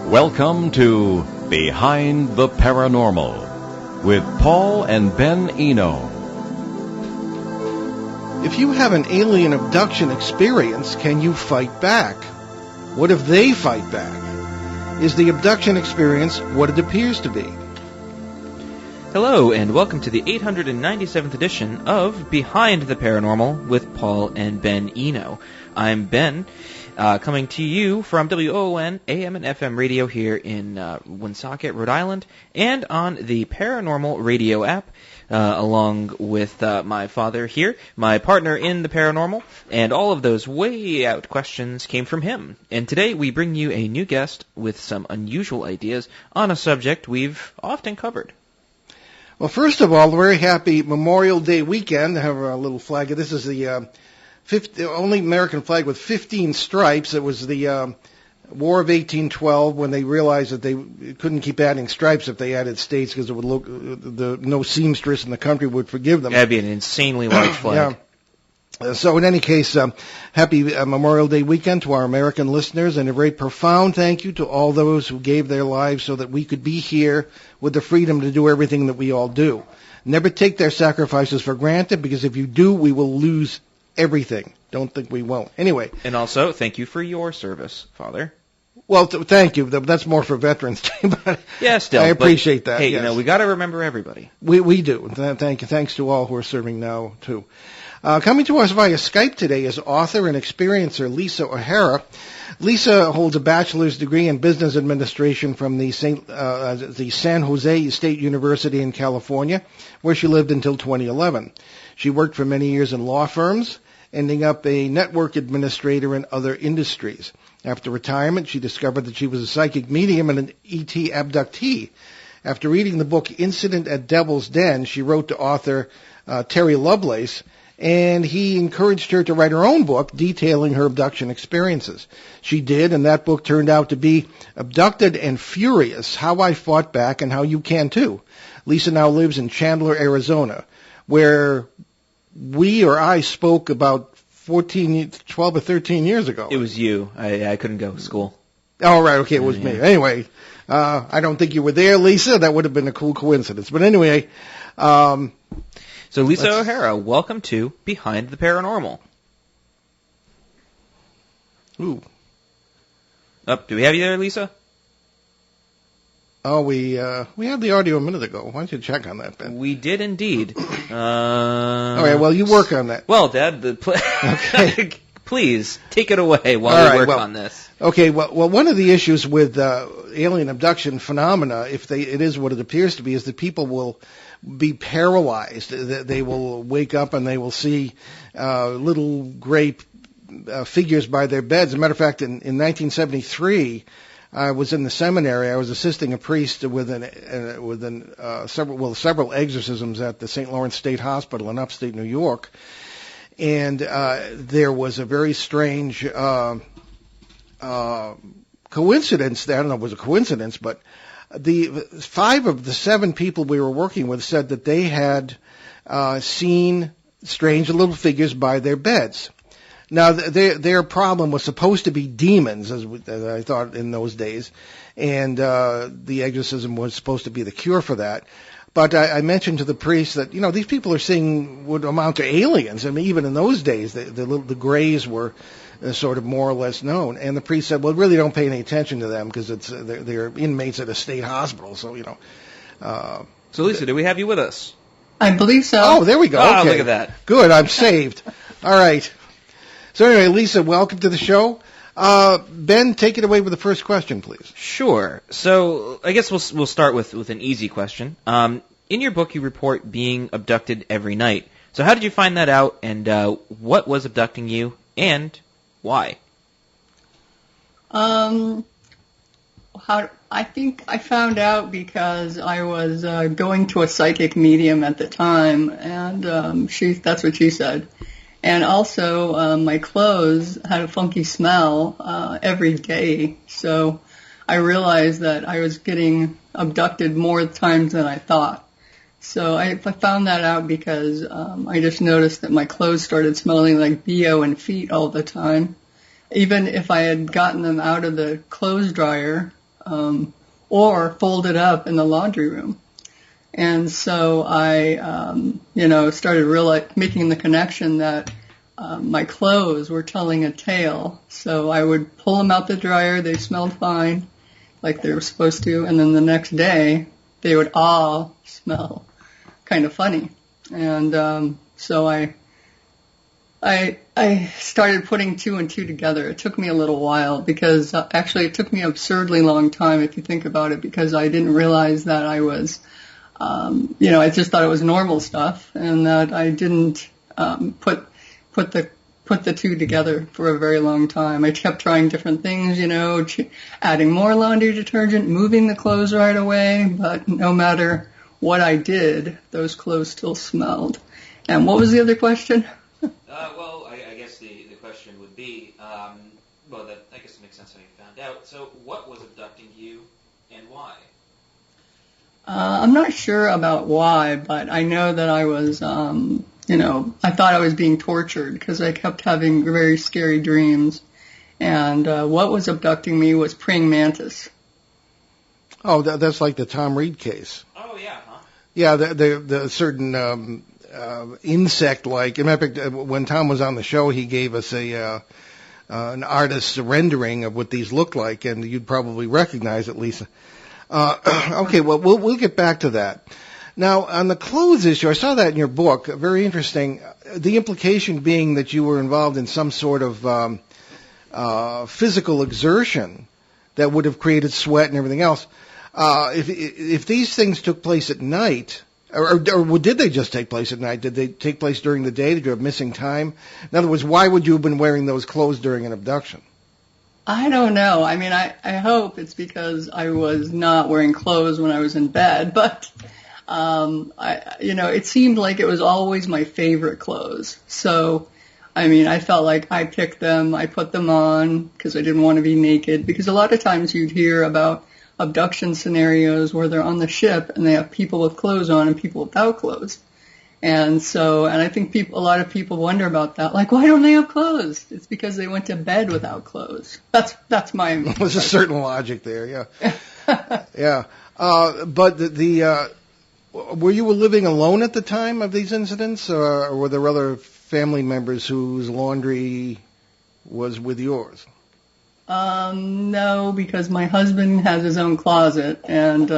Welcome to Behind the Paranormal with Paul and Ben Eno. If you have an alien abduction experience, can you fight back? What if they fight back? Is the abduction experience what it appears to be? Hello, and welcome to the 897th edition of Behind the Paranormal with Paul and Ben Eno. I'm Ben, coming to you from WOON AM and FM radio here in Woonsocket, Rhode Island, and on the Paranormal Radio app, along with my father here, my partner in the paranormal, and all of those way out questions came from him. And today we bring you a new guest with some unusual ideas on a subject we've often covered. Well, first of all, a very happy Memorial Day weekend. I have a little flag. This is the only American flag with 15 stripes. It was the War of 1812 when they realized that they couldn't keep adding stripes if they added states because it would look no seamstress in the country would forgive them. That'd be an insanely large flag. Yeah. So in any case, happy Memorial Day weekend to our American listeners, and a very profound thank you to all those who gave their lives so that we could be here with the freedom to do everything that we all do. Never take their sacrifices for granted, because if you do, we will lose everything. Don't think we won't. Anyway. And also, thank you for your service, Father. Well, thank you. That's more for Veterans Day, but yeah, still, I appreciate that. Hey, yes. we got to remember everybody. We do. Thank you. Thanks to all who are serving now too. Coming to us via Skype today is author and experiencer Lisa O'Hara. Lisa holds a bachelor's degree in business administration from the San Jose State University in California, where she lived until 2011. She worked for many years in law firms, ending up a network administrator in other industries. After retirement, she discovered that she was a psychic medium and an ET abductee. After reading the book Incident at Devil's Den, she wrote to author Terry Lovelace, and he encouraged her to write her own book detailing her abduction experiences. She did, and that book turned out to be Abducted and Furious, How I Fought Back and How You Can Too. Lisa now lives in Chandler, Arizona, where I spoke about 12 or 13 years ago. It was you. I couldn't go to school. Oh, right, okay, it was me. Anyway, I don't think you were there, Lisa. That would have been a cool coincidence. But anyway... So, Lisa O'Hara, welcome to Behind the Paranormal. Ooh. Do we have you there, Lisa? Oh, we had the audio a minute ago. Why don't you check on that, Ben? We did indeed. All right, well, you work on that. Well, Dad, okay. Please, take it away while we work on this. Okay, well, one of the issues with alien abduction phenomena, if it is what it appears to be, is that people will be paralyzed. They will wake up and they will see little gray figures by their beds. As a matter of fact, in 1973, I was in the seminary. I was assisting a priest with several exorcisms at the St. Lawrence State Hospital in upstate New York, and there was a very strange coincidence. I don't know if it was a coincidence, but the 5 of the 7 people we were working with said that they had seen strange little figures by their beds. Now, their problem was supposed to be demons, as I thought in those days, and the exorcism was supposed to be the cure for that. But I mentioned to the priest that, these people are seeing what amount to aliens. I mean, even in those days, the grays were sort of more or less known. And the priest said, well, really don't pay any attention to them because they're inmates at a state hospital. So, So, Lisa, do we have you with us? I believe so. Oh, there we go. Oh, okay. Look at that. Good, I'm saved. All right. So anyway, Lisa, welcome to the show. Ben, take it away with the first question, please. Sure. So I guess we'll start with an easy question. In your book, you report being abducted every night. So how did you find that out, and what was abducting you, and why? I think I found out because I was going to a psychic medium at the time, and that's what she said. And also, my clothes had a funky smell every day, so I realized that I was getting abducted more times than I thought. So I found that out because I just noticed that my clothes started smelling like BO and feet all the time. Even if I had gotten them out of the clothes dryer, or folded up in the laundry room. And so I, started making the connection that my clothes were telling a tale. So I would pull them out the dryer. They smelled fine, like they were supposed to. And then the next day, they would all smell kind of funny. And so I started putting two and two together. It took me a little while because actually it took me an absurdly long time if you think about it, because I didn't realize that I was, I just thought it was normal stuff, and that I didn't put the two together for a very long time. I kept trying different things, adding more laundry detergent, moving the clothes right away, but no matter what I did, those clothes still smelled. And what was the other question? I guess the question would be, that I guess it makes sense how you found out. So what was abducting you and why? I'm not sure about why, but I know that I was, I thought I was being tortured because I kept having very scary dreams. And what was abducting me was praying mantis. Oh, that's like the Tom Reed case. Oh, yeah, huh? Yeah, the certain insect-like. In fact, when Tom was on the show, he gave us an artist's rendering of what these look like, and you'd probably recognize it, Lisa. Okay, well, we'll get back to that. Now, on the clothes issue, I saw that in your book. Very interesting. The implication being that you were involved in some sort of physical exertion that would have created sweat and everything else. If these things took place at night, or did they just take place at night? Did they take place during the day? Did you have missing time? In other words, why would you have been wearing those clothes during an abduction? I don't know. I mean, I hope it's because I was not wearing clothes when I was in bed, but, it seemed like it was always my favorite clothes. So, I mean, I felt like I picked them, I put them on because I didn't want to be naked, because a lot of times you'd hear about abduction scenarios where they're on the ship and they have people with clothes on and people without clothes. And I think a lot of people wonder about that. Like, why don't they have clothes? It's because they went to bed without clothes. That's my. There's a certain logic there, yeah. Yeah. But were you living alone at the time of these incidents, or were there other family members whose laundry was with yours? No, because my husband has his own closet and,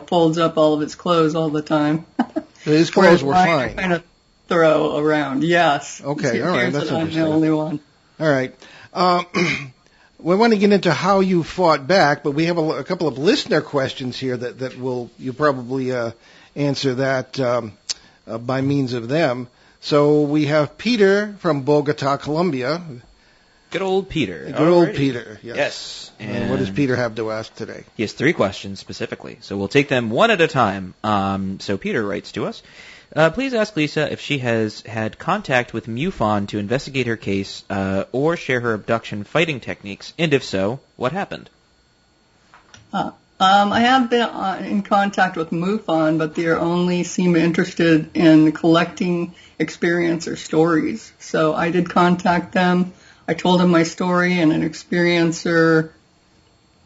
folds up all of his clothes all the time. His clothes were fine. Kind of throw around, yes. Okay, all right, that's interesting. I'm the only one. All right. We want to get into how you fought back, but we have a couple of listener questions here that you probably answer that by means of them. So we have Peter from Bogota, Colombia. Good old Peter. Good old Peter, yes. Yes. And what does Peter have to ask today? He has 3 questions specifically, so we'll take them one at a time. So Peter writes to us, please ask Lisa if she has had contact with MUFON to investigate her case or share her abduction fighting techniques, and if so, what happened? I have been in contact with MUFON, but they only seem interested in collecting experiencer stories. So I did contact them. I told them my story, and an experiencer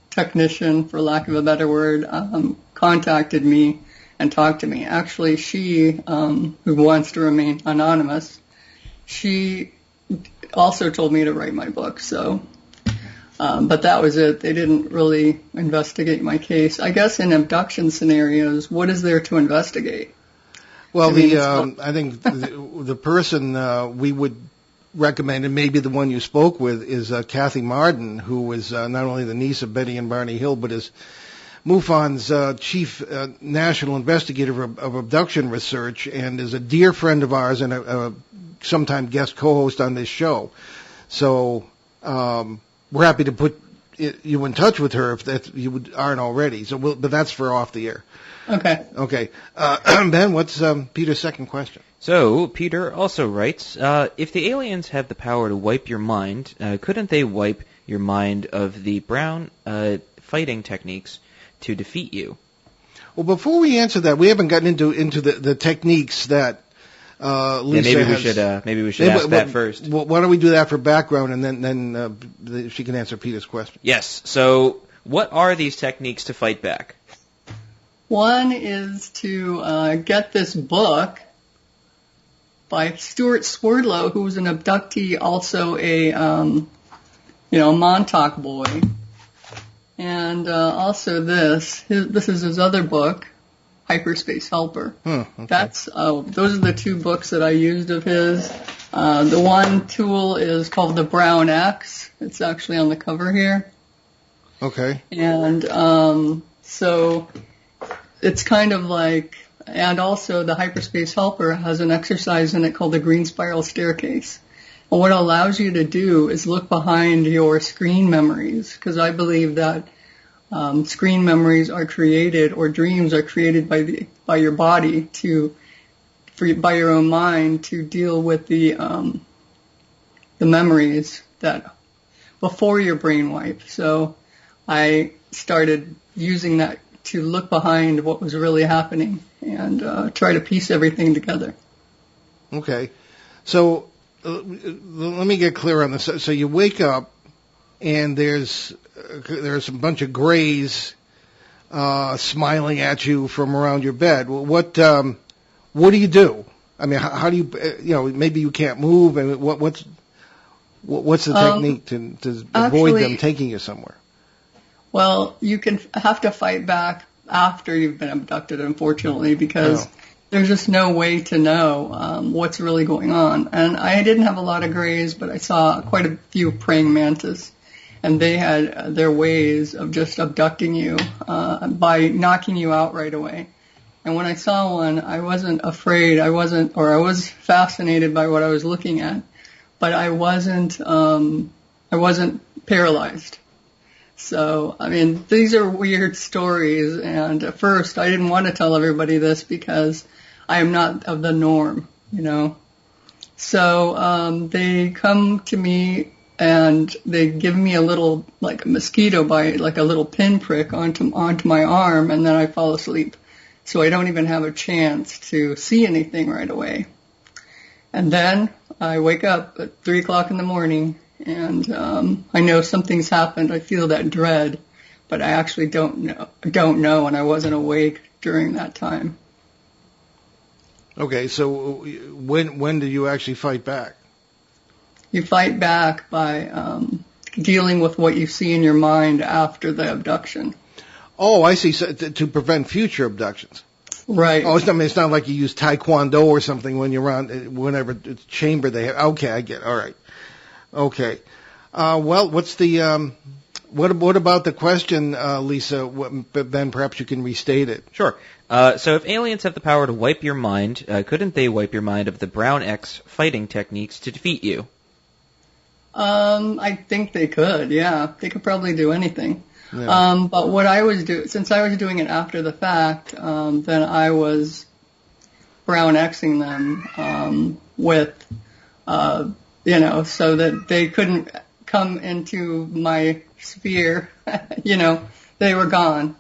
technician, for lack of a better word, contacted me and talked to me. Actually, she, who wants to remain anonymous, she also told me to write my book. So, but that was it. They didn't really investigate my case. I guess in abduction scenarios, what is there to investigate? Well, I think the person we would recommend, and maybe the one you spoke with, is Kathy Marden, who was not only the niece of Betty and Barney Hill, but is MUFON's chief national investigator of abduction research, and is a dear friend of ours and a sometime guest co-host on this show. So we're happy to put you in touch with her if you aren't already. So, but that's for off the air. Okay. Okay. Ben, what's Peter's second question? So, Peter also writes, if the aliens have the power to wipe your mind, couldn't they wipe your mind of the Brown fighting techniques to defeat you? Well, before we answer that, we haven't gotten into the techniques that Lisa has. Maybe we should ask that first. Why don't we do that for background, and then she can answer Peter's question. Yes. So What are these techniques to fight back? One is to get this book by Stuart Swerdlow, who was an abductee, also a Montauk boy, and also this is his other book, Hyperspace Helper. Okay. Those are the two books that I used of his. The one tool is called the Brown X. It's actually on the cover here. Okay. And so it's kind of like, and also the Hyperspace Helper has an exercise in it called the Green Spiral Staircase. And what it allows you to do is look behind your screen memories, because I believe that screen memories are created, or dreams are created by your body by your own mind to deal with the memories that before your brain wipe. So I started using that to look behind what was really happening and try to piece everything together. Okay. So let me get clear on this. So you wake up and there's a bunch of grays smiling at you from around your bed. What do you do? I mean, how do you maybe you can't move, and what's the technique to avoid them taking you somewhere? Well, you have to fight back after you've been abducted, unfortunately, because there's just no way to know what's really going on. And I didn't have a lot of grays, but I saw quite a few praying mantis, and they had their ways of just abducting you by knocking you out right away. And when I saw one, I wasn't afraid. I was fascinated by what I was looking at, but I wasn't paralyzed. So, I mean, these are weird stories, and at first I didn't want to tell everybody this because I am not of the norm, So they come to me and they give me a little, like a mosquito bite, like a little pinprick onto my arm, and then I fall asleep. So I don't even have a chance to see anything right away. And then I wake up at 3 o'clock in the morning, and I know something's happened. I feel that dread, but I actually don't know, and I wasn't awake during that time. Okay, so when do you actually fight back? You fight back by dealing with what you see in your mind after the abduction. Oh, I see. So to prevent future abductions. Right. Oh, it's not like you use Taekwondo or something when you're on whenever chamber they have. Okay, I get it. All right. Okay. Well, what's the what about the question, Lisa? Ben, perhaps you can restate it. Sure. So if aliens have the power to wipe your mind, couldn't they wipe your mind of the Brown X fighting techniques to defeat you? I think they could. Yeah, they could probably do anything. Yeah. But what I was since I was doing it after the fact, then I was Brown Xing them with, so that they couldn't come into my sphere. They were gone,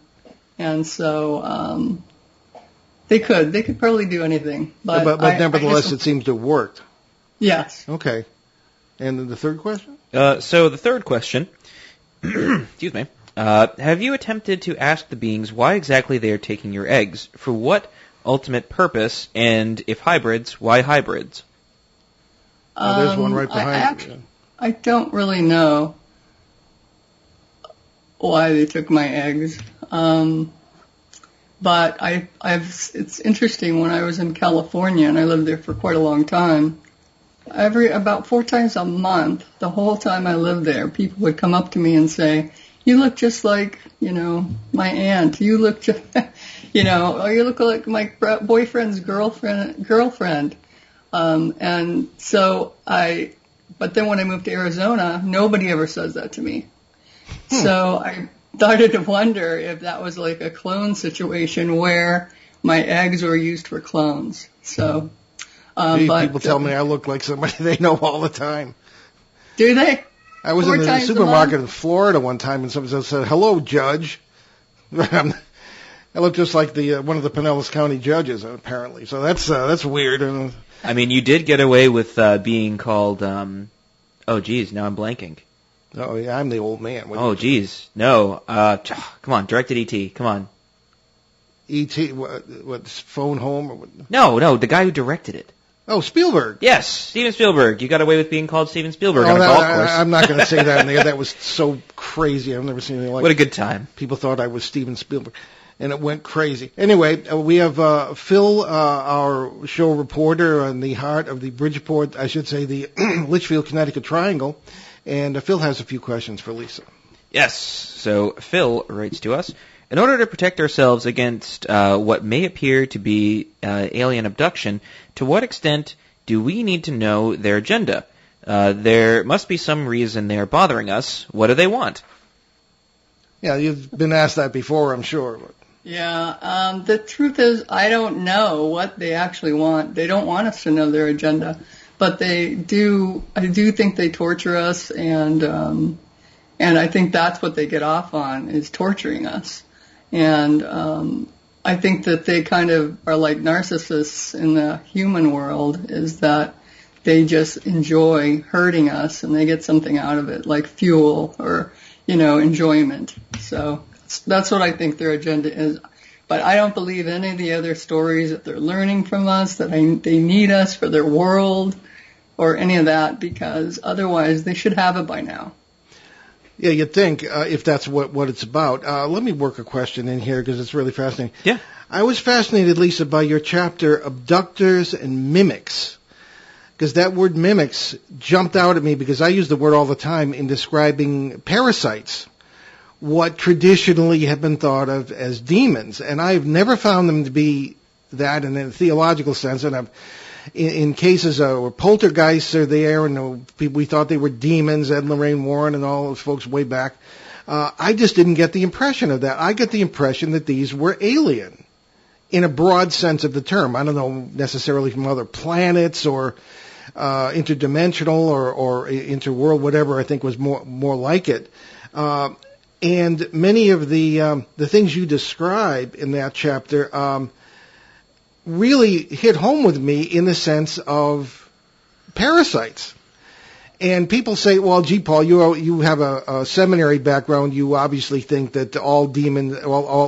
and so they could probably do anything. But nevertheless, it seems to have worked. Yes. Okay. And then the third question? So the third question, excuse me. Have you attempted to ask the beings why exactly they are taking your eggs? For what ultimate purpose? And if hybrids, why hybrids? There's one right behind you. I don't really know why they took my eggs. But it's interesting, when I was in California, and I lived there for quite a long time, about 4 times a month, the whole time I lived there, people would come up to me and say, "You look just like, my aunt. You look just, or you look like my boyfriend's girlfriend." And so but then when I moved to Arizona, nobody ever says that to me. So I started to wonder if that was like a clone situation where my eggs were used for clones. So, people tell me I look like somebody they know all the time. Do they? I was in the supermarket in Florida one time, and somebody said, "Hello, Judge." I look just like one of the Pinellas County judges, apparently. So that's weird. I mean, you did get away with being called. Oh, geez, now I'm blanking. Oh, yeah, I'm the old man. Oh, geez. No. Come on, directed E.T. Come on. E.T., what, Phone Home? Or what? No, the guy who directed it. Oh, Spielberg. Yes, Steven Spielberg. You got away with being called Steven Spielberg on a no, golf course. I'm not going to say that in there. That was so crazy. I've never seen anything like it. What a good time. People thought I was Steven Spielberg, and it went crazy. Anyway, we have Phil, our show reporter on the heart of the Bridgeport, I should say the Litchfield, Connecticut Triangle, and Phil has a few questions for Lisa. Yes, so Phil writes to us, in order to protect ourselves against what may appear to be alien abduction, to what extent do we need to know their agenda? There must be some reason they are bothering us. What do they want? Yeah, you've been asked that before, I'm sure. Yeah, the truth is I don't know what they actually want. They don't want us to know their agenda, but they do. I do think they torture us, and I think that's what they get off on, is torturing us. And I think that they kind of are like narcissists in the human world, is that they just enjoy hurting us and they get something out of it, like fuel or, enjoyment. So that's what I think their agenda is. But I don't believe any of the other stories that they're learning from us, that they need us for their world or any of that, because otherwise they should have it by now. Yeah, you'd think, if that's what it's about. Let me work a question in here because it's really fascinating. Yeah. I was fascinated, Lisa, by your chapter, Abductors and Mimics, because that word mimics jumped out at me because I use the word all the time in describing parasites, what traditionally have been thought of as demons. And I've never found them to be that in a theological sense, and in cases where poltergeists are there, and we thought they were demons, Ed and Lorraine Warren and all those folks way back, I just didn't get the impression of that. I get the impression that these were alien, in a broad sense of the term. I don't know necessarily from other planets or interdimensional or interworld, whatever I think was more like it. And many of the things you describe in that chapter really hit home with me in the sense of parasites. And people say, well, gee, Paul, you have a seminary background. You obviously think that all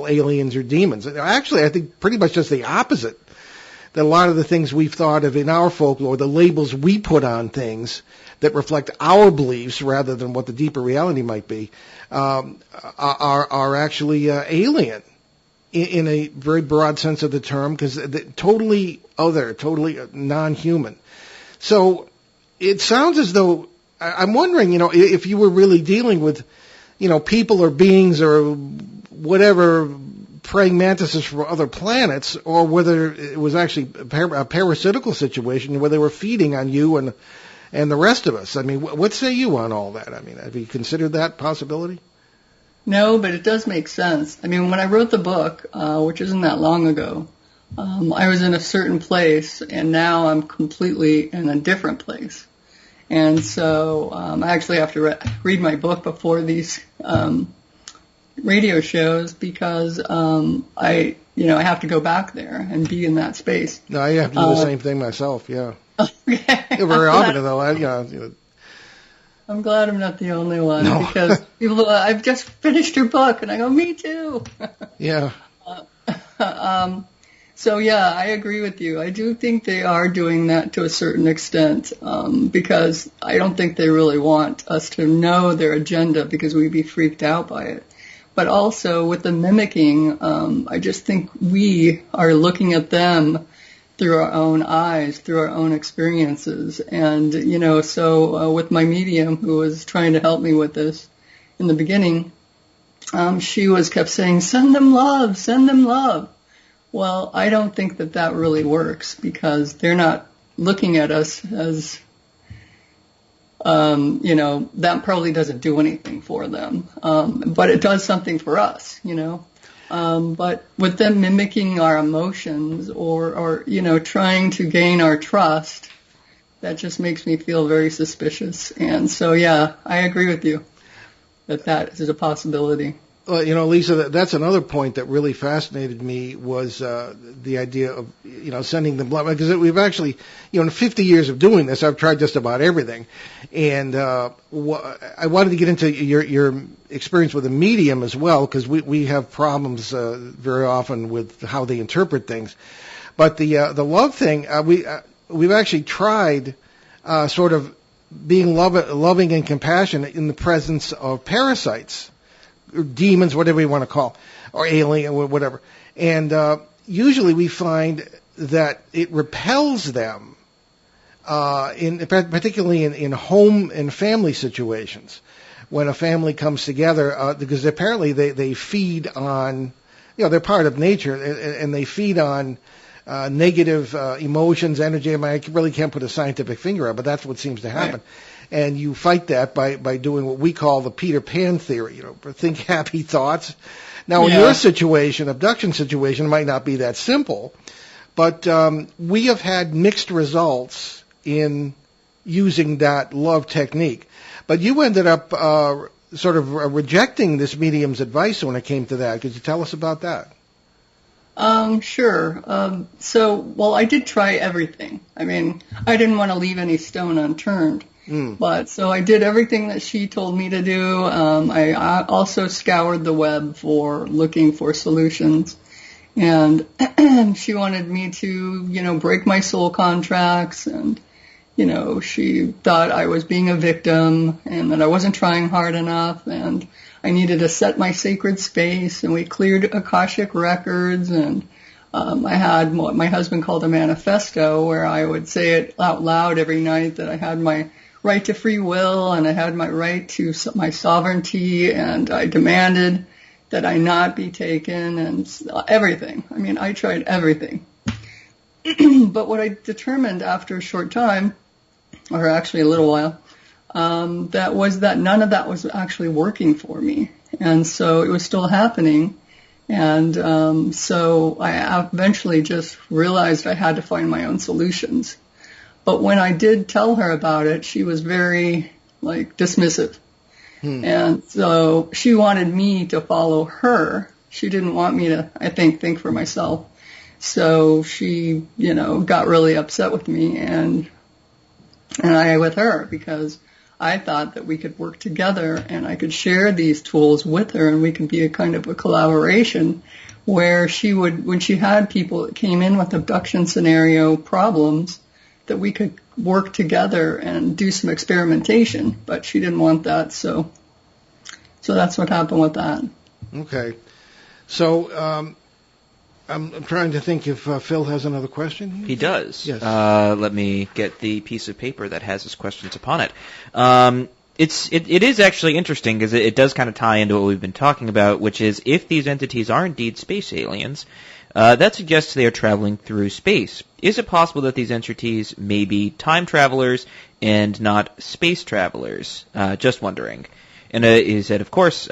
aliens are demons. Actually, I think pretty much just the opposite. That a lot of the things we've thought of in our folklore, the labels we put on things that reflect our beliefs rather than what the deeper reality might be, are actually alien. In a very broad sense of the term, because totally other, totally non-human. So it sounds as though, I'm wondering, if you were really dealing with, people or beings or whatever, praying mantises from other planets, or whether it was actually a parasitical situation where they were feeding on you and the rest of us. I mean, what say you on all that? I mean, have you considered that possibility? No, but it does make sense. I mean, when I wrote the book, which isn't that long ago, I was in a certain place, and now I'm completely in a different place. And so I actually have to read my book before these radio shows because I have to go back there and be in that space. No, I have to do the same thing myself. Yeah. Okay. Very often, though. I'm glad I'm not the only one, no. Because people, I've just finished your book, and I go, me too. Yeah. So yeah, I agree with you. I do think they are doing that to a certain extent, because I don't think they really want us to know their agenda because we'd be freaked out by it. But also with the mimicking, I just think we are looking at them through our own eyes, through our own experiences. And, so with my medium who was trying to help me with this in the beginning, she kept saying, send them love, send them love. Well, I don't think that really works because they're not looking at us as, that probably doesn't do anything for them. But it does something for us, But with them mimicking our emotions or trying to gain our trust, that just makes me feel very suspicious. And so, yeah, I agree with you that is a possibility. Well, Lisa, that's another point that really fascinated me was the idea of, sending them blood. Because we've actually, in 50 years of doing this, I've tried just about everything. And I wanted to get into your experience with a medium as well, because we have problems very often with how they interpret things. But the love thing, we've actually tried sort of being loving and compassionate in the presence of parasites, or demons, whatever you want to call, or alien, or whatever. And usually we find that it repels them, particularly in home and family situations, when a family comes together, because apparently they feed on, they're part of nature, and they feed on negative emotions, energy. I mean, I really can't put a scientific finger on it, but that's what seems to happen. Right. And you fight that by doing what we call the Peter Pan theory, think happy thoughts. Now, in your situation, abduction situation, it might not be that simple, but we have had mixed results in using that love technique. But you ended up sort of rejecting this medium's advice when it came to that. Could you tell us about that? Sure. I did try everything. I mean, I didn't want to leave any stone unturned. But so I did everything that she told me to do. I also scoured the web for looking for solutions. And she wanted me to, break my soul contracts. And, she thought I was being a victim and that I wasn't trying hard enough. And I needed to set my sacred space. And we cleared Akashic records. And I had what my husband called a manifesto, where I would say it out loud every night that I had my right to free will, and I had my right to my sovereignty, and I demanded that I not be taken, and everything. I mean, I tried everything. But what I determined after a short time, or actually a little while, that was that none of that was actually working for me. And so it was still happening. And so I eventually just realized I had to find my own solutions. But when I did tell her about it, she was very, dismissive. And so she wanted me to follow her. She didn't want me to, I think for myself. So she, got really upset with me and I with her, because I thought that we could work together and I could share these tools with her, and we could be a kind of a collaboration where she would, when she had people that came in with abduction scenario problems, that we could work together and do some experimentation. But she didn't want that, so that's what happened with that. Okay. So I'm trying to think if Phil has another question. He does. Yes. Let me get the piece of paper that has his questions upon it. It is actually interesting, because it does kind of tie into what we've been talking about, which is if these entities are indeed space aliens, that suggests they are traveling through space. Is it possible that these entities may be time travelers and not space travelers? Just wondering. And he said, of course,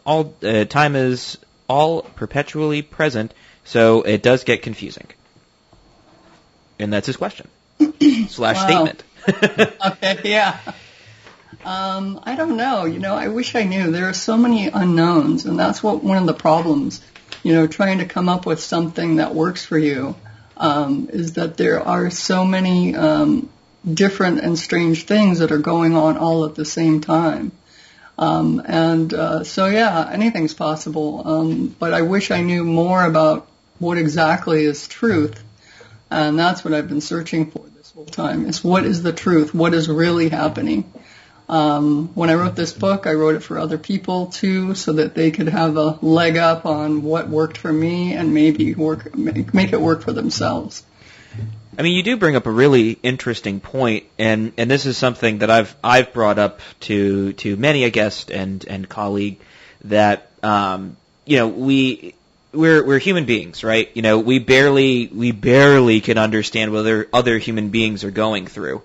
all time is all perpetually present, so it does get confusing. And that's his question. Statement. Okay, yeah. I don't know. I wish I knew. There are so many unknowns, and that's one of the problems. Trying to come up with something that works for you, is that there are so many different and strange things that are going on all at the same time. Anything's possible. But I wish I knew more about what exactly is truth. And that's what I've been searching for this whole time, is what is the truth? What is really happening? When I wrote this book, I wrote it for other people too, so that they could have a leg up on what worked for me and maybe make it work for themselves. I mean, you do bring up a really interesting point, and this is something that I've brought up to many a guest and colleague, that we're human beings, right? We barely can understand what other human beings are going through,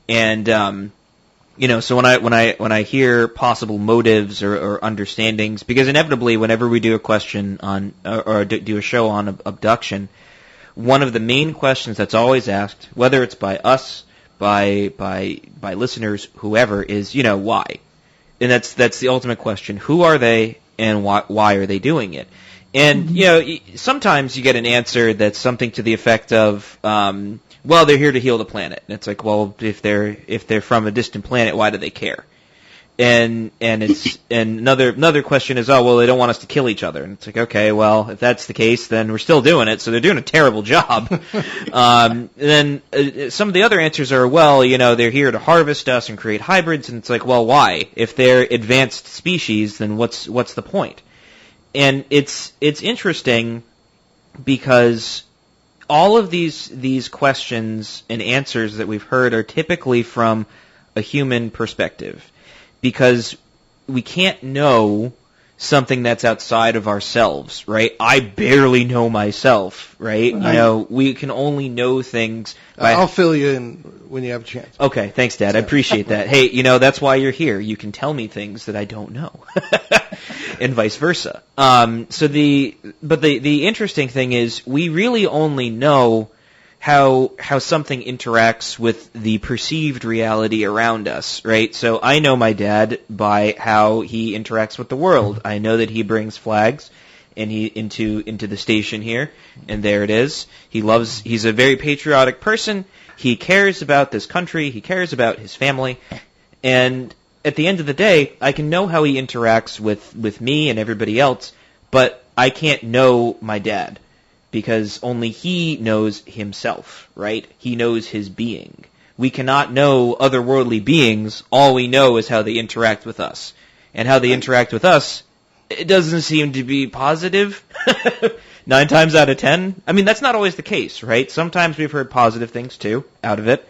and so when I hear possible motives or understandings, because inevitably whenever we do a question on or do a show on abduction, one of the main questions that's always asked, whether it's by us, by listeners, whoever, is why, and that's the ultimate question: who are they and why are they doing it? And, you know, sometimes you get an answer that's something to the effect of, well, they're here to heal the planet. And it's like, well, if they're from a distant planet, why do they care? And another question is, oh, well, they don't want us to kill each other. And it's like, okay, well, if that's the case, then we're still doing it. So they're doing a terrible job. Then some of the other answers are, well, you know, they're here to harvest us and create hybrids. And it's like, well, why? If they're advanced species, then what's the point? And it's interesting because all of these questions and answers that we've heard are typically from a human perspective, because we can't know something that's outside of ourselves, right? I barely know myself, right? You know, we can only know things by... I'll fill you in when you have a chance. Okay, thanks, Dad. I appreciate that. Hey, you know, that's why you're here. You can tell me things that I don't know. And vice versa. But the interesting thing is we really only know how something interacts with the perceived reality around us, right? So I know my dad by how he interacts with the world. I know that he brings flags and into the station here, and there it is. He's a very patriotic person. He cares about this country. He cares about his family. And at the end of the day, I can know how he interacts with me and everybody else, but I can't know my dad, because only he knows himself, right? He knows his being. We cannot know otherworldly beings. All we know is how they interact with us. And how they interact with us, it doesn't seem to be positive. 9 times out of 10. I mean, that's not always the case, right? Sometimes we've heard positive things, too, out of it.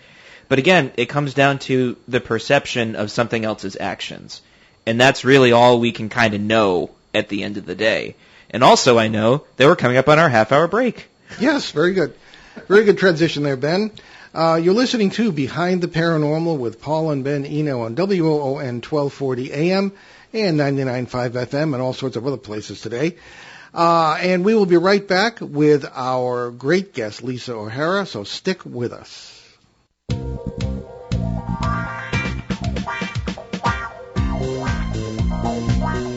But again, it comes down to the perception of something else's actions. And that's really all we can kind of know at the end of the day. And also, I know that we're coming up on our half-hour break. Yes, very good. Very good transition there, Ben. You're listening to Behind the Paranormal with Paul and Ben Eno on WOON 1240 AM and 99.5 FM and all sorts of other places today. And we will be right back with our great guest, Lisa O'Hara, so stick with us.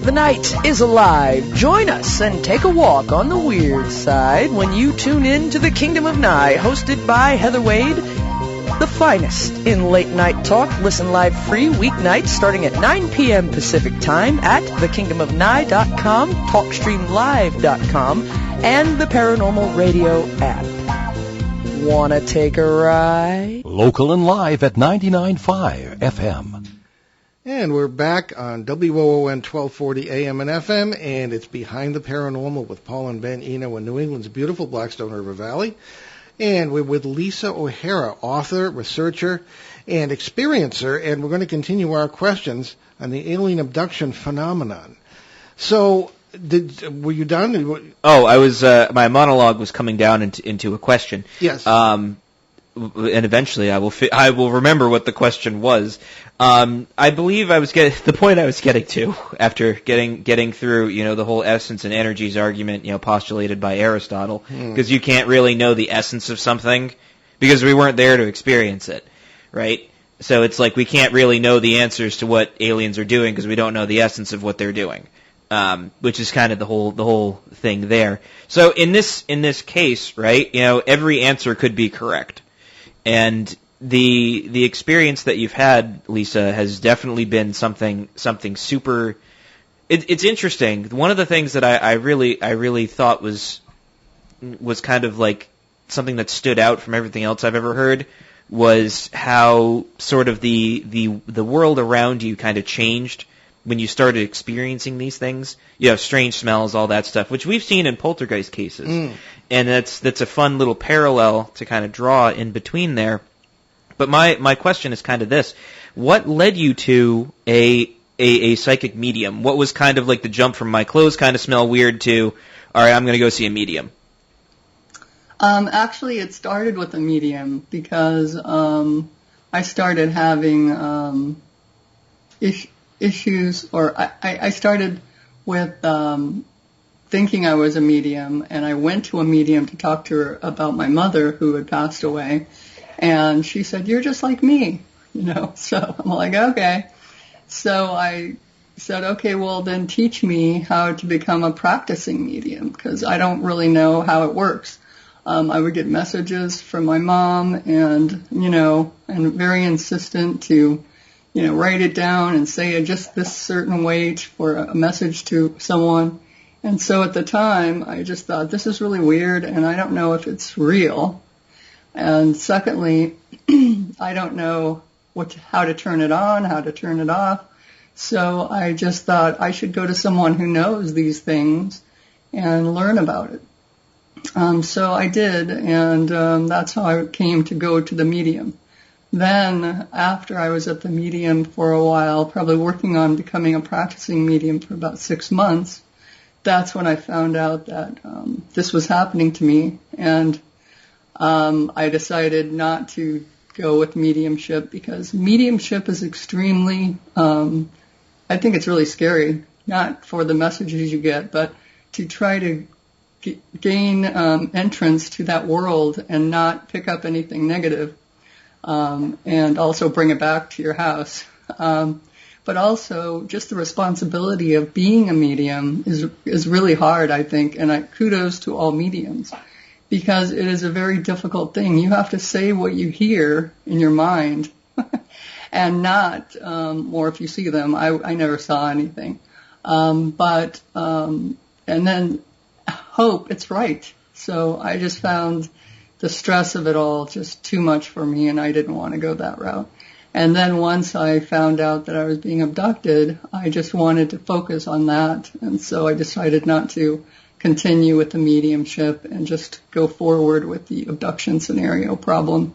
The night is alive. Join us and take a walk on the weird side when you tune in to The Kingdom of Nye, hosted by Heather Wade, the finest in late night talk. Listen live free weeknights starting at 9 p.m. Pacific time at thekingdomofnye.com, talkstreamlive.com, and the Paranormal Radio app. Wanna take a ride? Local and live at 99.5 FM. And we're back on WOON 1240 AM and FM, and it's Behind the Paranormal with Paul and Ben Eno in New England's beautiful Blackstone River Valley. And we're with Lisa O'Hara, author, researcher, and experiencer, and we're going to continue our questions on the alien abduction phenomenon. So, were you done? Oh, I was. My monologue was coming down into a question. Yes. And eventually, I will remember what the question was. I believe the point I was getting to after getting through, you know, the whole essence and energies argument, you know, postulated by Aristotle, because you can't really know the essence of something because we weren't there to experience it, right? So it's like we can't really know the answers to what aliens are doing because we don't know the essence of what they're doing, which is kind of the whole thing there. So in this case, right, you know, every answer could be correct, and the experience that you've had, Lisa, has definitely been something super. It's interesting. One of the things that I really thought was kind of like something that stood out from everything else I've ever heard was how sort of the world around you kind of changed when you started experiencing these things. You know, strange smells, all that stuff, which we've seen in poltergeist cases, and that's a fun little parallel to kind of draw in between there. But my question is kind of this: what led you to a psychic medium? What was kind of like the jump from my clothes kind of smell weird to, all right, I'm going to go see a medium? Actually, it started with a medium because I started having issues, or I started with thinking I was a medium, and I went to a medium to talk to her about my mother who had passed away. And she said, "You're just like me," you know. So I'm like, okay. So I said, okay, well then teach me how to become a practicing medium, because I don't really know how it works. I would get messages from my mom and very insistent to, write it down and say it just this certain way for a message to someone. And so at the time, I just thought, this is really weird, and I don't know if it's real. And secondly, I don't know how to turn it on, how to turn it off. So I just thought I should go to someone who knows these things and learn about it. So I did, and that's how I came to go to the medium. Then, after I was at the medium for a while, probably working on becoming a practicing medium for about 6 months, that's when I found out that this was happening to me, and I decided not to go with mediumship, because mediumship is extremely, I think it's really scary, not for the messages you get, but to try to gain entrance to that world and not pick up anything negative, and also bring it back to your house. But also just the responsibility of being a medium is really hard, I think, and kudos to all mediums, because it is a very difficult thing. You have to say what you hear in your mind and not, or if you see them, I never saw anything, and then hope it's right. So I just found the stress of it all just too much for me, and I didn't want to go that route. And then once I found out that I was being abducted, I just wanted to focus on that, and so I decided not to continue with the mediumship and just go forward with the abduction scenario problem.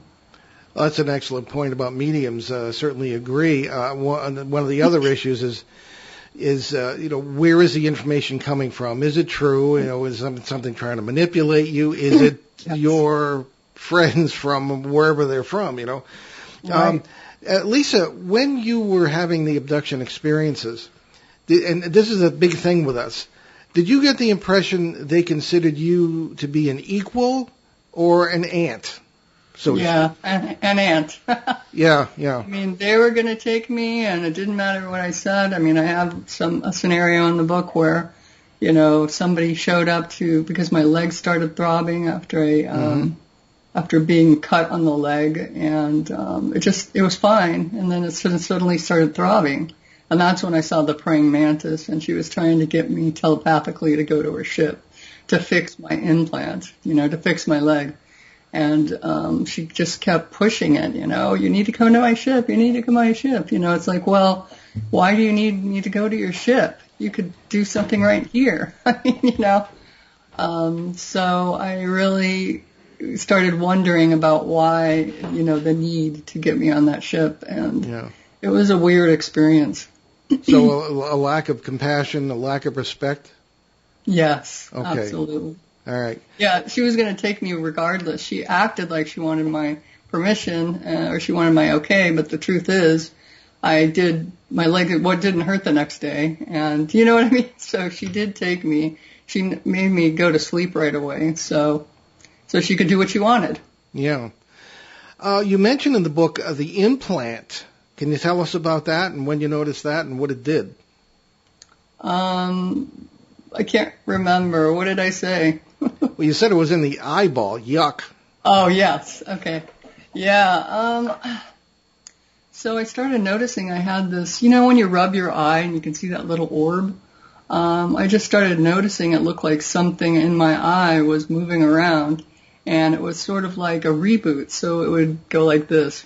Well, that's an excellent point about mediums. Certainly agree. One of the other issues is where is the information coming from? Is it true? Is something trying to manipulate you? Is it Yes. your friends from wherever they're from? Right. Lisa, when you were having the abduction experiences, and this is a big thing with us, did you get the impression they considered you to be an equal or an ant? Yeah, an ant. Yeah. I mean, they were going to take me, and it didn't matter what I said. I mean, I have a scenario in the book where, somebody showed up because my leg started throbbing after after being cut on the leg, and it was fine, and then it suddenly started throbbing, and that's when I saw the praying mantis, and she was trying to get me telepathically to go to her ship to fix my implant, to fix my leg. And she just kept pushing it, you need to come to my ship, you need to come to my ship. It's like, well, why do you need me to go to your ship? You could do something right here. I mean, so I really started wondering about why, the need to get me on that ship. And It was a weird experience. So a lack of compassion, a lack of respect? Yes, okay. Absolutely. All right. Yeah, she was going to take me regardless. She acted like she wanted my permission, or she wanted my okay, but the truth is, my leg didn't hurt the next day, and you know what I mean? So she did take me. She made me go to sleep right away, so she could do what she wanted. Yeah. You mentioned in the book the implant. Can you tell us about that and when you noticed that and what it did? I can't remember. What did I say? Well, you said it was in the eyeball. Yuck. Oh, yes. Okay. Yeah. So I started noticing I had this, when you rub your eye and you can see that little orb? I just started noticing it looked like something in my eye was moving around, and it was sort of like a reboot. So it would go like this,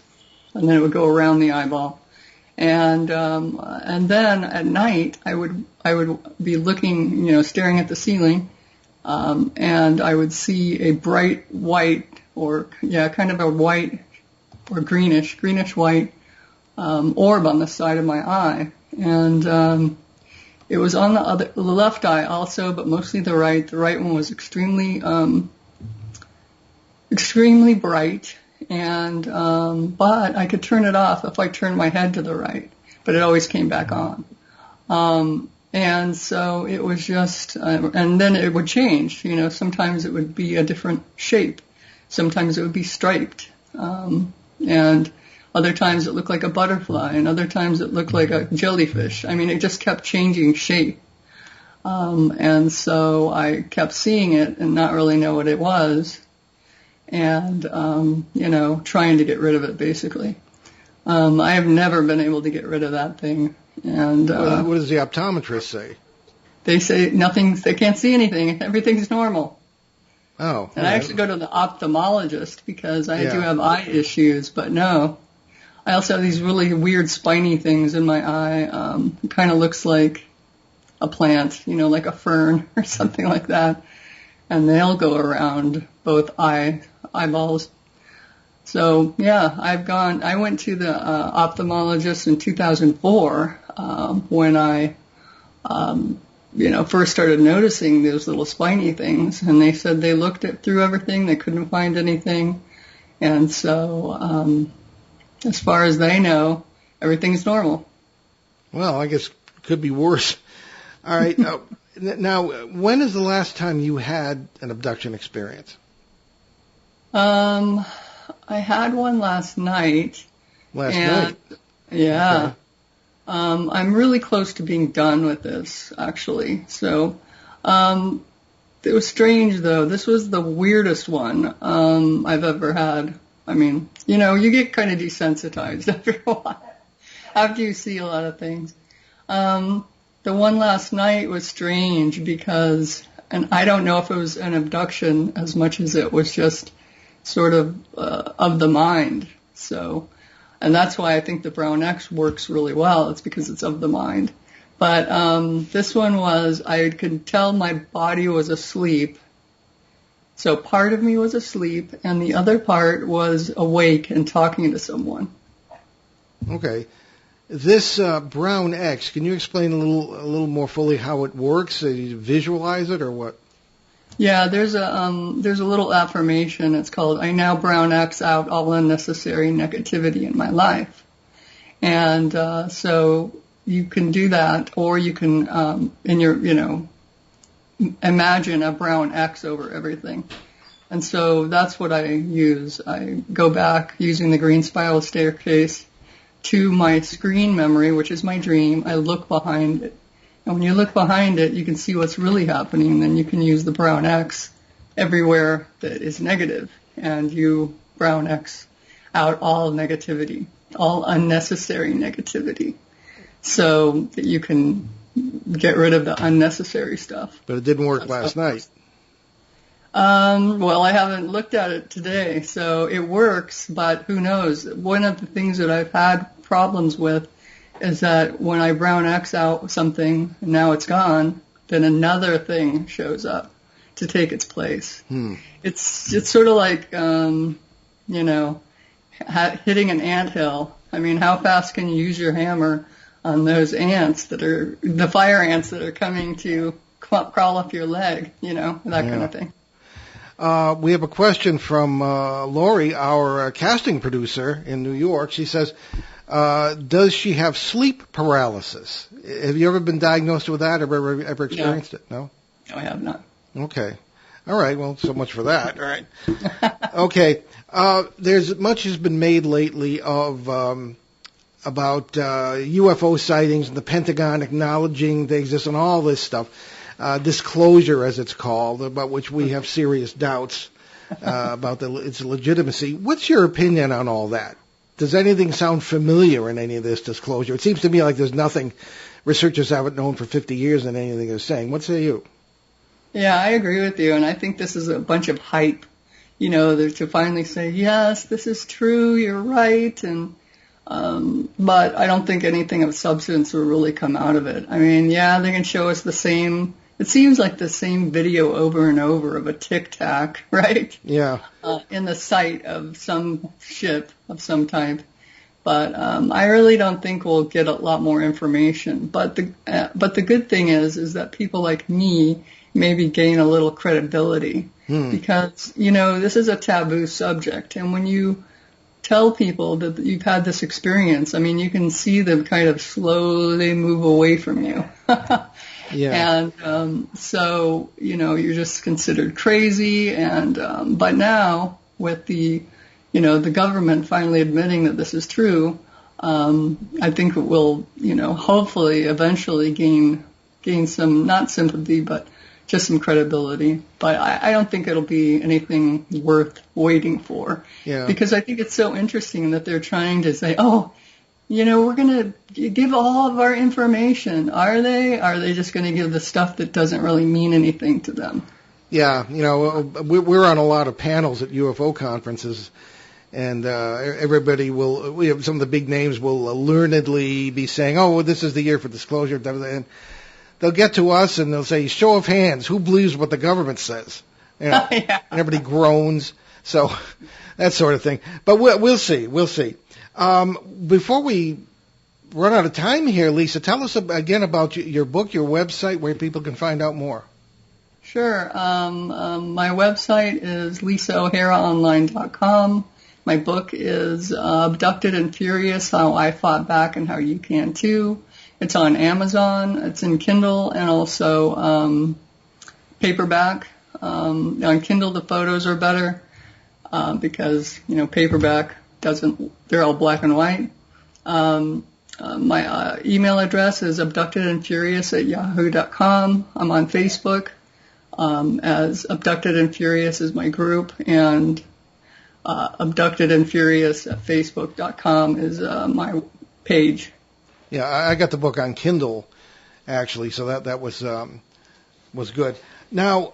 and then it would go around the eyeball. And then at night I would be looking, staring at the ceiling, and I would see a bright white kind of a white or greenish white orb on the side of my eye, and it was on the left eye also, but mostly the right. The right one was extremely bright. And but I could turn it off if I turned my head to the right, but it always came back on. And so it was just, and then it would change. Sometimes it would be a different shape, sometimes it would be striped, and Other times it looked like a butterfly, and other times it looked like a jellyfish. I mean, it just kept changing shape. And so I kept seeing it and not really know what it was, and, trying to get rid of it, basically. I have never been able to get rid of that thing. And what does the optometrist say? They say nothing, they can't see anything. Everything's normal. Oh. And I actually go to the ophthalmologist because I do have eye issues, but no. I also have these really weird spiny things in my eye. It kind of looks like a plant, like a fern or something like that. And they'll go around both eyeballs. So, yeah, I went to the ophthalmologist in 2004 when I, first started noticing those little spiny things. And they said they looked through everything. They couldn't find anything. And so, as far as they know, everything's normal. Well, I guess it could be worse. All right. Now, when is the last time you had an abduction experience? I had one last night. Last night? Yeah. Okay. I'm really close to being done with this, actually. So, it was strange, though. This was the weirdest one I've ever had. I mean, you get kind of desensitized after a while, after you see a lot of things. The one last night was strange because, and I don't know if it was an abduction as much as it was just sort of the mind. So, and that's why I think the Brown X works really well. It's because it's of the mind. But this one was, I could tell my body was asleep. So part of me was asleep, and the other part was awake and talking to someone. Okay. This Brown X, can you explain a little more fully how it works? You visualize it or what? Yeah, there's a little affirmation. It's called "I now Brown X out all unnecessary negativity in my life," and so you can do that, or you can imagine a brown X over everything. And so that's what I use. I go back using the green spiral staircase to my screen memory, which is my dream. I look behind it. And when you look behind it, you can see what's really happening. And then you can use the brown X everywhere that is negative. And you brown X out all negativity, all unnecessary negativity, so that you can get rid of the unnecessary stuff. But it didn't work last night. Well, I haven't looked at it today, so it works, but who knows? One of the things that I've had problems with is that when I brown X out something and now it's gone, then another thing shows up to take its place. It's sort of like, hitting an anthill. I mean, how fast can you use your hammer on those ants the fire ants that are coming to crawl up your leg, that kind of thing. We have a question from Lori, our casting producer in New York. She says, does she have sleep paralysis? Have you ever been diagnosed with that or ever experienced it? No? No, I have not. Okay. All right. Well, so much for that. All right. Okay. There's much has been made lately of about UFO sightings and the Pentagon acknowledging they exist and all this stuff. Disclosure, as it's called, about which we have serious doubts about its legitimacy. What's your opinion on all that? Does anything sound familiar in any of this disclosure? It seems to me like there's nothing researchers haven't known for 50 years in anything they're saying. What say you? Yeah, I agree with you, and I think this is a bunch of hype, to finally say, yes, this is true, you're right, and but I don't think anything of substance will really come out of it. I mean, yeah, they can show us the same, it seems like the same video over and over of a tic-tac, right? Yeah. In the sight of some ship of some type. But I really don't think we'll get a lot more information. But the good thing is that people like me maybe gain a little credibility because, this is a taboo subject. And when you tell people that you've had this experience, I mean, you can see them kind of slowly move away from you. Yeah. And so, you're just considered crazy. And but now with the the government finally admitting that this is true, I think it will, hopefully eventually gain some, not sympathy, but just some credibility. But I don't think it'll be anything worth waiting for. Yeah. Because I think it's so interesting that they're trying to say, we're going to give all of our information. Are they? Are they just going to give the stuff that doesn't really mean anything to them? Yeah, we're on a lot of panels at UFO conferences, and everybody some of the big names will learnedly be saying, oh, well, this is the year for disclosure, and they'll get to us and they'll say, show of hands, who believes what the government says? Yeah. And everybody groans, so that sort of thing. But we'll see. Before we run out of time here, Lisa, tell us again about your book, your website, where people can find out more. Sure. My website is lisaoharaonline.com. My book is Abducted and Furious, How I Fought Back and How You Can Too. It's on Amazon. It's in Kindle and also paperback. On Kindle, the photos are better because, paperback they're all black and white. My email address is abductedandfurious@yahoo.com. I'm on Facebook as Abducted and Furious is my group, and Abducted and Furious at Facebook.com is my page. Yeah, I got the book on Kindle, actually, so that was good. Now,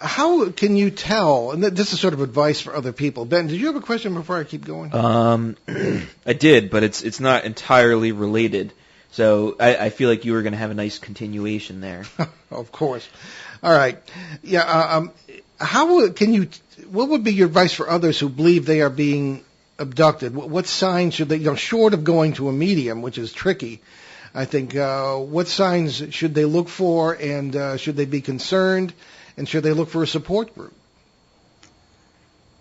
how can you tell, and this is sort of advice for other people. Ben, did you have a question before I keep going? I did, but it's not entirely related. So I feel like you were going to have a nice continuation there. Of course. All right. Yeah. What would be your advice for others who believe they are being abducted? What signs should they, short of going to a medium, which is tricky, I think, what signs should they look for, and should they be concerned, and should they look for a support group?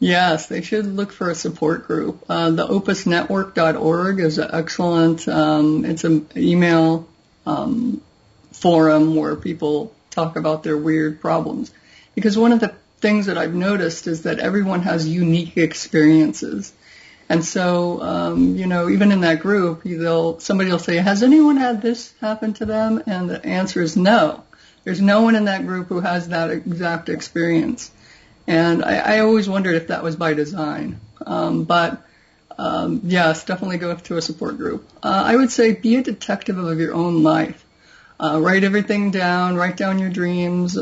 Yes, they should look for a support group. The opusnetwork.org is excellent. It's an email forum where people talk about their weird problems. Because one of the things that I've noticed is that everyone has unique experiences. And so, even in that group, somebody will say, has anyone had this happen to them? And the answer is no. There's no one in that group who has that exact experience. And I always wondered if that was by design. Yes, definitely go to a support group. I would say be a detective of your own life. Write everything down, write down your dreams.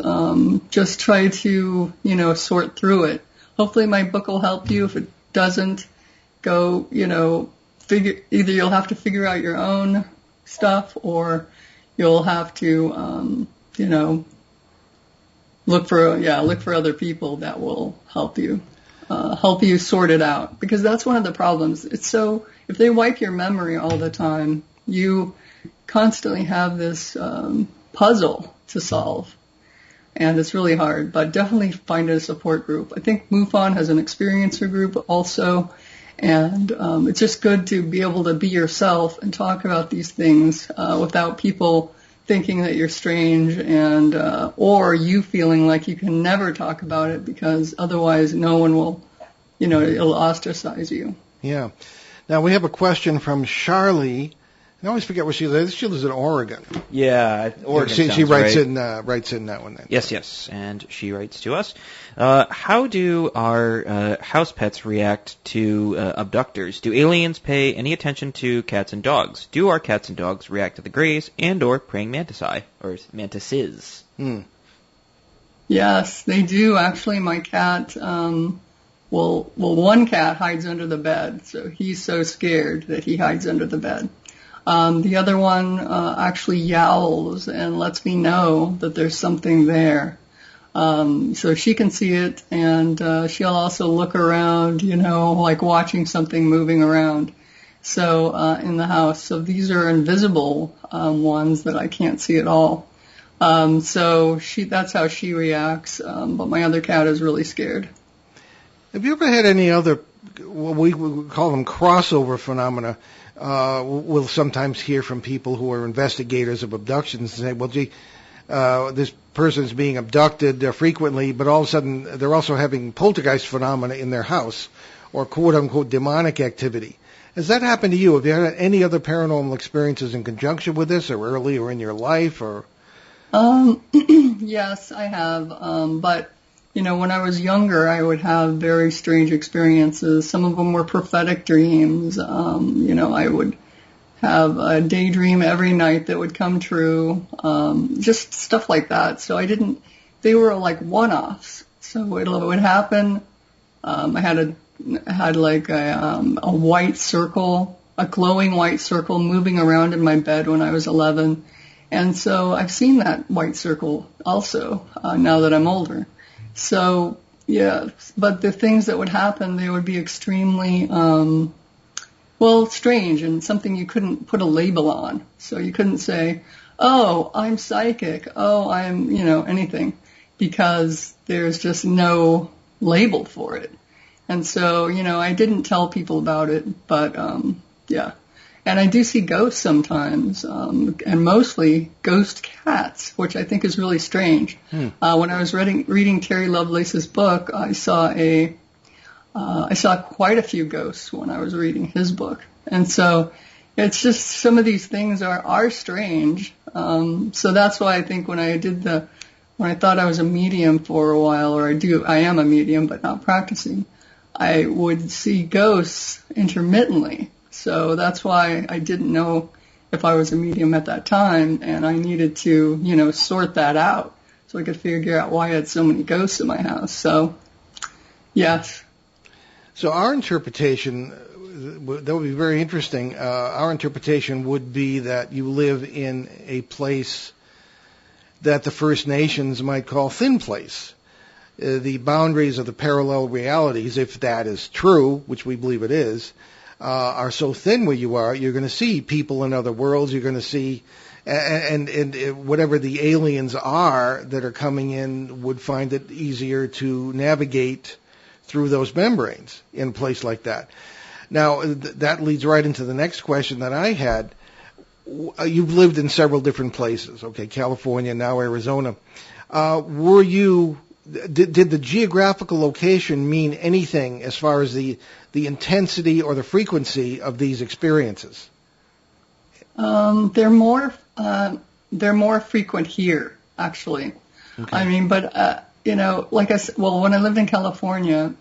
Just try to, sort through it. Hopefully my book will help you. If it doesn't, go, either you'll have to figure out your own stuff, or you'll have to, look for other people that will help you sort it out, because that's one of the problems. If they wipe your memory all the time, you constantly have this puzzle to solve, and it's really hard. But definitely find a support group. I think MUFON has an experiencer group also, and it's just good to be able to be yourself and talk about these things without people thinking that you're strange, and or you feeling like you can never talk about it because otherwise no one will, it'll ostracize you. Yeah. Now we have a question from Charlie. I always forget where she lives. She lives in Oregon. Yeah, Oregon. She writes right. writes in that one then. Yes, and she writes to us. How do our house pets react to abductors? Do aliens pay any attention to cats and dogs? Do our cats and dogs react to the greys and/or praying mantisae or mantises? Yes, they do. Actually, my cat. One cat hides under the bed, so he's so scared that he hides under the bed. The other one actually yowls and lets me know that there's something there. So she can see it, and she'll also look around, like watching something moving around. So in the house. So these are invisible ones that I can't see at all. So that's how she reacts. But my other cat is really scared. Have you ever had any other, we call them crossover phenomena? We'll sometimes hear from people who are investigators of abductions and say, well, gee, this person's being abducted frequently, but all of a sudden they're also having poltergeist phenomena in their house, or quote-unquote demonic activity. Has that happened to you? Have you had any other paranormal experiences in conjunction with this, or earlier in your life, or? Yes, I have. But, when I was younger, I would have very strange experiences. Some of them were prophetic dreams. I would have a daydream every night that would come true. Just stuff like that. So they were like one-offs. So it would happen. I had like a white circle, a glowing white circle moving around in my bed when I was 11. And so I've seen that white circle also now that I'm older. So, yeah, but the things that would happen, they would be extremely, strange and something you couldn't put a label on. So you couldn't say, oh, I'm psychic, oh, I'm, anything, because there's just no label for it. And so, I didn't tell people about it, but, yeah. And I do see ghosts sometimes, and mostly ghost cats, which I think is really strange. When I was reading Terry Lovelace's book, I saw quite a few ghosts when I was reading his book. And so it's just some of these things are strange. So that's why I think when I thought I was a medium for a while, or I am a medium, but not practicing, I would see ghosts intermittently. So that's why I didn't know if I was a medium at that time, and I needed to, sort that out so I could figure out why I had so many ghosts in my house. So, yes. So our interpretation, that would be very interesting. Our interpretation would be that you live in a place that the First Nations might call thin place. The boundaries of the parallel realities, if that is true, which we believe it is, are so thin where you are, you're going to see people in other worlds, you're going to see, and whatever the aliens are that are coming in would find it easier to navigate through those membranes in a place like that. Now, that leads right into the next question that I had. You've lived in several different places, okay, California, now Arizona. Did the geographical location mean anything as far as the intensity or the frequency of these experiences? They're more frequent here, actually. Okay. I mean, but like I said, when I lived in California,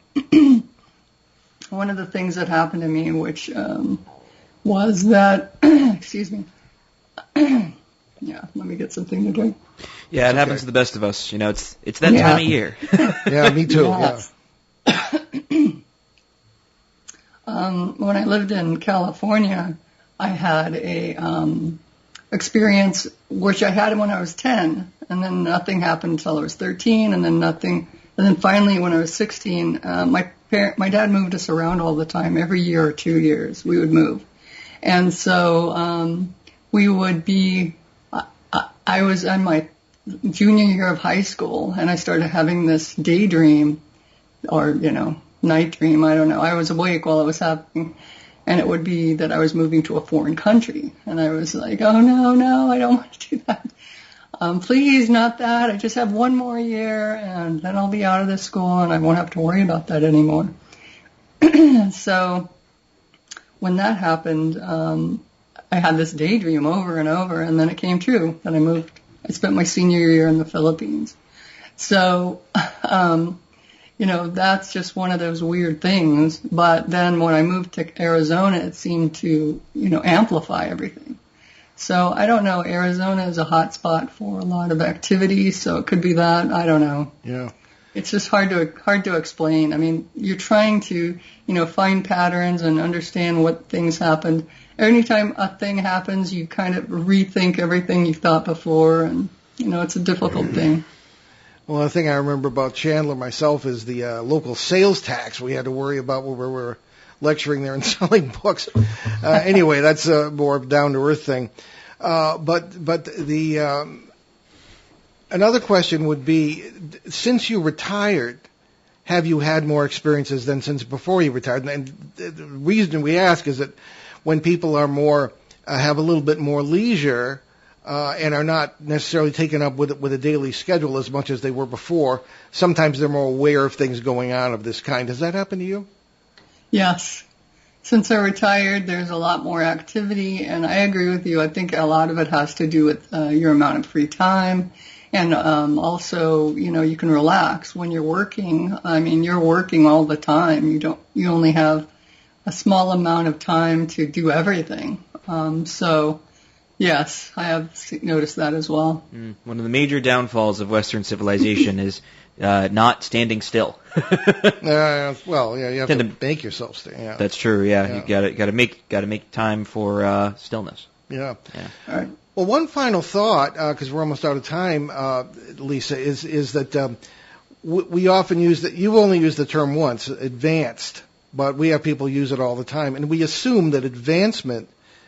one of the things that happened to me, which was that, excuse me. Yeah, let me get something to drink. Yeah, it happens to the best of us. It's that time of year. Yeah, me too. Yes. Yeah. When I lived in California, I had a experience which I had when I was 10, and then nothing happened until I was 13, and then nothing, and then finally when I was 16, my dad moved us around all the time. Every year or 2 years, we would move, and so we would be. I was in my junior year of high school, and I started having this daydream, or, night dream, I don't know. I was awake while it was happening, and it would be that I was moving to a foreign country. And I was like, oh, no, I don't want to do that. Please, not that. I just have one more year, and then I'll be out of this school, and I won't have to worry about that anymore. So when that happened, I had this daydream over and over, and then it came true. Then I moved. I spent my senior year in the Philippines. So, that's just one of those weird things. But then when I moved to Arizona, it seemed to, amplify everything. So I don't know. Arizona is a hot spot for a lot of activity, so it could be that. I don't know. Yeah. It's just hard to explain. I mean, you're trying to, find patterns and understand what things happened. Anytime a thing happens, you kind of rethink everything you thought before, and, it's a difficult thing. Well, the thing I remember about Chandler myself is the local sales tax we had to worry about when we were lecturing there and selling books. Anyway, that's a more down-to-earth thing. But the another question would be, since you retired, have you had more experiences than since before you retired? And the reason we ask is that when people are more, have a little bit more leisure, and are not necessarily taken up with a daily schedule as much as they were before, sometimes they're more aware of things going on of this kind. Does that happen to you? Yes. Since I retired, there's a lot more activity, and I agree with you. I think a lot of it has to do with your amount of free time, and also, you can relax when you're working. I mean, you're working all the time. You only have a small amount of time to do everything. So, yes, I have noticed that as well. One of the major downfalls of Western civilization is not standing still. Well, yeah, you have to make yourself stay. Yeah. That's true. Yeah, you got to make time for stillness. Yeah. All right. Well, one final thought, because we're almost out of time, Lisa, is that we often use that. You've only used the term once, advanced, but we have people use it all the time, and we assume that advancement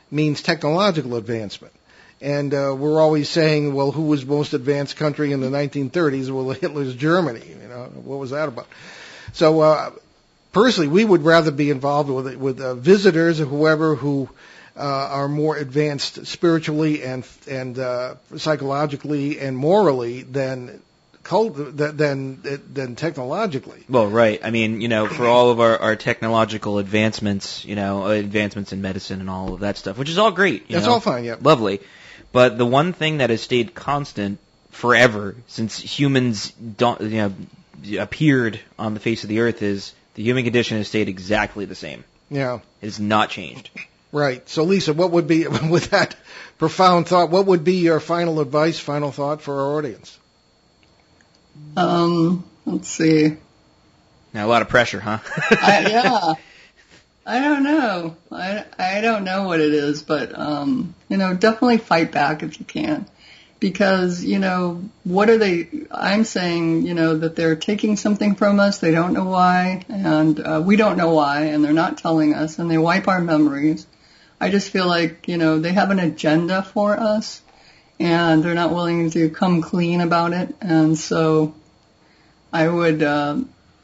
means technological advancement. And we're always saying, well, who was most advanced country in the 1930s? Well, Hitler's Germany. What was that about? So, personally, we would rather be involved with visitors or whoever who are more advanced spiritually and psychologically and morally than technologically. Well, right. I mean, for all of our technological advancements, advancements in medicine and all of that stuff, which is all great. That's all fine, yeah. Lovely. But the one thing that has stayed constant forever since humans appeared on the face of the earth is the human condition has stayed exactly the same. Yeah. It has not changed. Right. So, Lisa, what would be, with that profound thought, what would be your final advice, final thought for our audience? Let's see. Now, a lot of pressure, huh? Yeah. I don't know. I don't know what it is, but, definitely fight back if you can. Because, what are they, I'm saying, that they're taking something from us, they don't know why, and we don't know why, and they're not telling us, and they wipe our memories. I just feel like, they have an agenda for us, and they're not willing to come clean about it, and so I would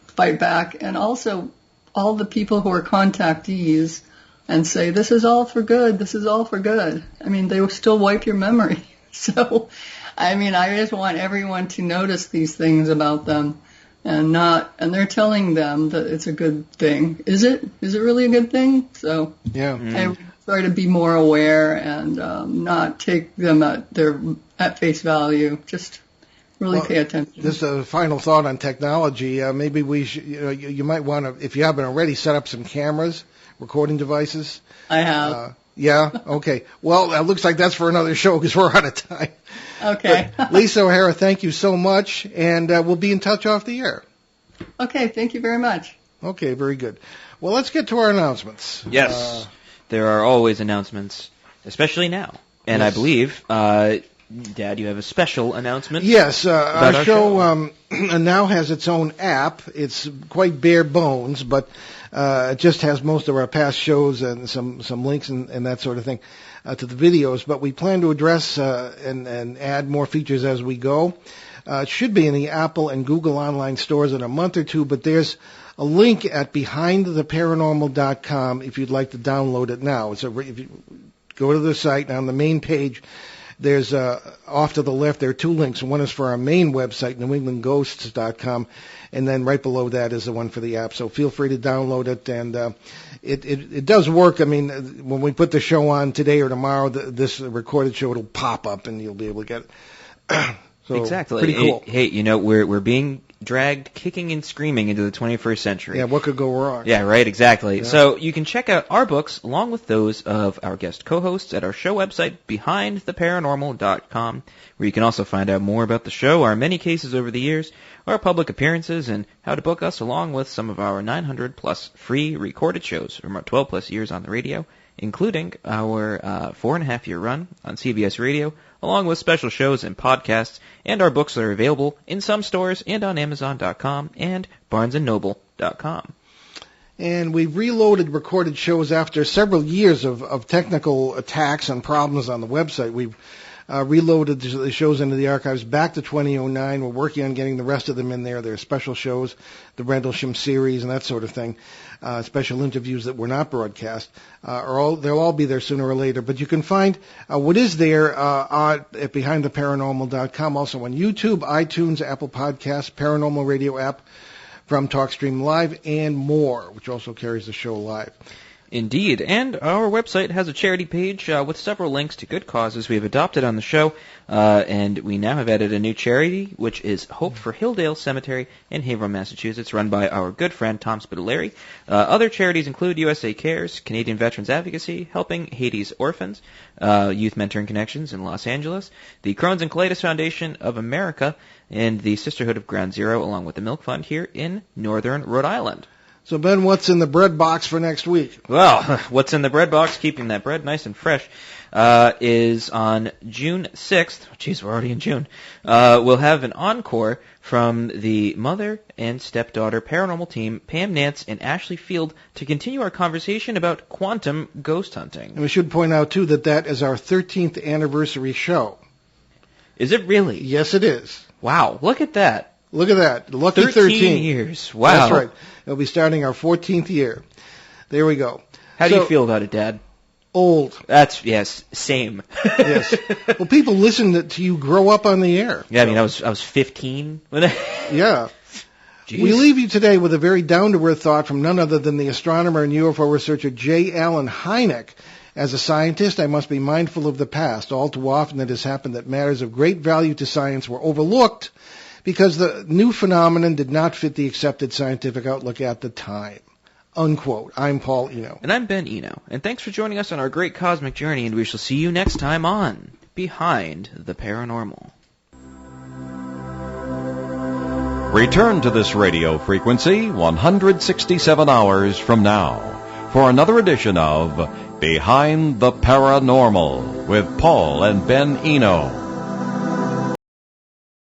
fight back. And also, all the people who are contactees and say, this is all for good, this is all for good. I mean, they will still wipe your memory. So, I mean, I just want everyone to notice these things about them and they're telling them that it's a good thing. Is it really a good thing? So, yeah. I would try to be more aware and not take them at face value. Just really pay attention. Just a final thought on technology. Maybe we should, you might want to, if you haven't already, set up some cameras, recording devices. I have. Yeah? Okay. Well, it looks like that's for another show because we're out of time. Okay. But Lisa O'Hara, thank you so much, and we'll be in touch off the air. Okay, thank you very much. Okay, very good. Well, let's get to our announcements. Yes. There are always announcements, especially now. And yes. I believe, Dad, you have a special announcement. Yes, our show now has its own app. It's quite bare bones, but it just has most of our past shows and some links and that sort of thing to the videos. But we plan to address and add more features as we go. It should be in the Apple and Google online stores in a month or two, but there's a link at behindtheparanormal.com if you'd like to download it now. If you go to the site, and on the main page, there's off to the left, there are two links. One is for our main website, newenglandghosts.com, and then right below that is the one for the app. So feel free to download it, and it does work. I mean, when we put the show on today or tomorrow, this recorded show, it'll pop up, and you'll be able to get it. So, exactly. Pretty cool. Hey, we're being dragged kicking and screaming into the 21st century. Yeah, what could go wrong? Yeah, right, exactly. Yeah. So you can check out our books along with those of our guest co-hosts at our show website, behindtheparanormal.com, where you can also find out more about the show, our many cases over the years, our public appearances, and how to book us, along with some of our 900-plus free recorded shows from our 12-plus years on the radio, including our 4.5-year run on CBS Radio, along with special shows and podcasts, and our books are available in some stores and on Amazon.com and BarnesandNoble.com. And we've reloaded recorded shows after several years of technical attacks and problems on the website. We've reloaded the shows into the archives back to 2009. We're working on getting the rest of them in there. There are special shows, the Rendlesham series and that sort of thing, special interviews that were not broadcast. They'll all be there sooner or later. But you can find what is there at BehindTheParanormal.com, also on YouTube, iTunes, Apple Podcasts, Paranormal Radio app, from TalkStream Live and more, which also carries the show live. Indeed, and our website has a charity page with several links to good causes we have adopted on the show, and we now have added a new charity, which is Hope for Hilldale Cemetery in Haverhill, Massachusetts, run by our good friend Tom Spitaleri. Other charities include USA Cares, Canadian Veterans Advocacy, Helping Haiti's Orphans, Youth Mentoring Connections in Los Angeles, the Crohn's and Colitis Foundation of America, and the Sisterhood of Ground Zero, along with the Milk Fund here in northern Rhode Island. So, Ben, what's in the bread box for next week? Well, what's in the bread box, keeping that bread nice and fresh, is on June 6th. Jeez, we're already in June. We'll have an encore from the mother and stepdaughter paranormal team, Pam Nance and Ashley Field, to continue our conversation about quantum ghost hunting. And we should point out, too, that is our 13th anniversary show. Is it really? Yes, it is. Wow, look at that. Look at that. Lucky 13 years. Wow. That's right. It'll be starting our 14th year. There we go. How do you feel about it, Dad? Old. Yes, same. Yes. Well, people listen to you grow up on the air. Yeah, I mean, I was 15 when Yeah. Jeez. We leave you today with a very down-to-earth thought from none other than the astronomer and UFO researcher J. Allen Hynek. As a scientist, I must be mindful of the past. All too often it has happened that matters of great value to science were overlooked because the new phenomenon did not fit the accepted scientific outlook at the time. Unquote. I'm Paul Eno. And I'm Ben Eno. And thanks for joining us on our great cosmic journey, and we shall see you next time on Behind the Paranormal. Return to this radio frequency 167 hours from now for another edition of Behind the Paranormal with Paul and Ben Eno.